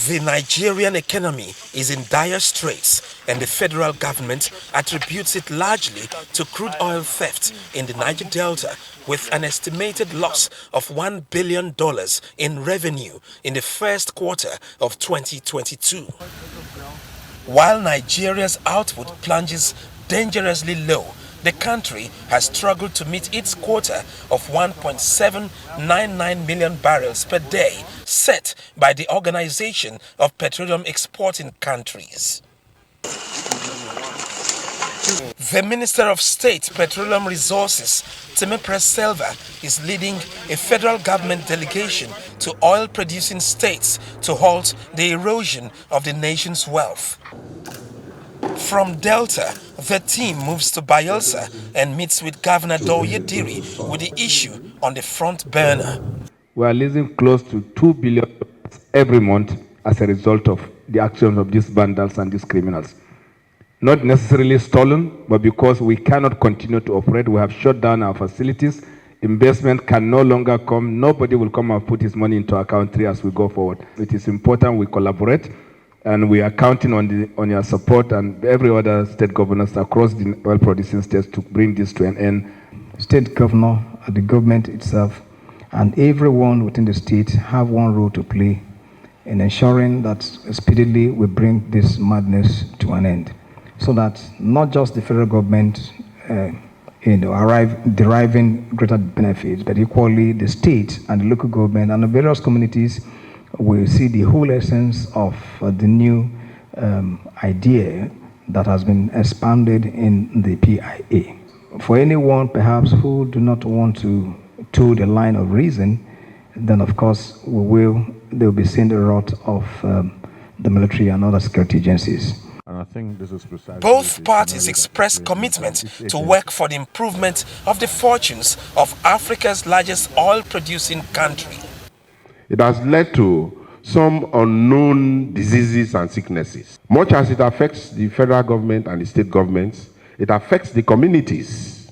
The Nigerian economy is in dire straits, and the federal government attributes it largely to crude oil theft in the Niger Delta, with an estimated loss of $1 billion in revenue in the first quarter of 2022. While Nigeria's output plunges dangerously low, the country has struggled to meet its quota of 1.799 million barrels per day set by the Organization of Petroleum Exporting Countries. The Minister of State Petroleum Resources, Timipres Selva, is leading a federal government delegation to oil-producing states to halt the erosion of the nation's wealth. From Delta, the team moves to Bayelsa and meets with Governor Doye Diri with the issue on the front burner. We are losing close to $2 billion every month as a result of the actions of these vandals and these criminals. Not necessarily stolen, but because we cannot continue to operate, we have shut down our facilities. Investment can no longer come. Nobody will come and put his money into our country as we go forward. It is important we collaborate, and we are counting on your support and every other state governors across the oil-producing states to bring this to an end. State governor, the government itself, and everyone within the state have one role to play in ensuring that speedily we bring this madness to an end, so that not just the federal government deriving greater benefits, but equally the state and the local government and the various communities will see the whole essence of the new idea that has been expanded in the PIA. For anyone perhaps who do not want to toe the line of reason, then of course they will be seeing the wrath of the military and other security agencies. And I think this is precisely both parties expressed commitment to work for the improvement of the fortunes of Africa's largest oil-producing country. It has led to some unknown diseases and sicknesses. Much as it affects the federal government and the state governments, it affects the communities.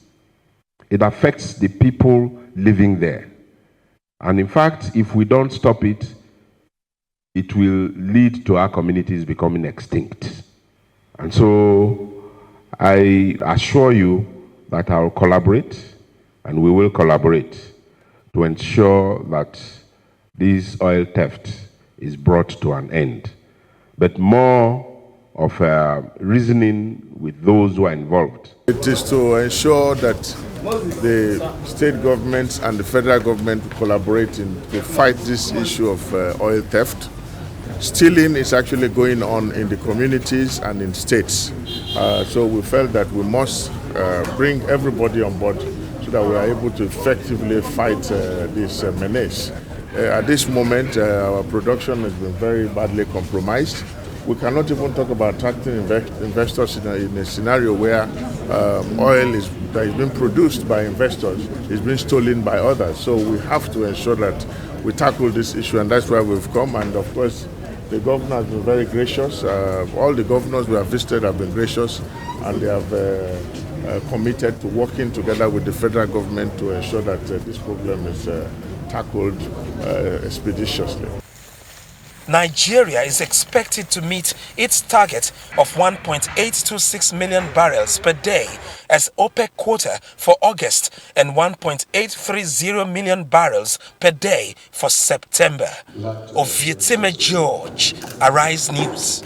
It affects the people living there. And in fact, if we don't stop it, it will lead to our communities becoming extinct. And so I assure you that I will collaborate, and we will collaborate to ensure that this oil theft is brought to an end. But more of reasoning with those who are involved. It is to ensure that the state governments and the federal government collaborate to fight this issue of oil theft. Stealing is actually going on in the communities and in states. So we felt that we must bring everybody on board so that we are able to effectively fight this menace. At this moment, our production has been very badly compromised. We cannot even talk about attracting investors in a scenario where oil that is being produced by investors is being stolen by others. So we have to ensure that we tackle this issue, and that's why we've come. And of course, the governor has been very gracious. All the governors we have visited have been gracious, and they have committed to working together with the federal government to ensure that this problem is tackled expeditiously. Nigeria is expected to meet its target of 1.826 million barrels per day as OPEC quota for August and 1.830 million barrels per day for September. Ovietime George, Arise News.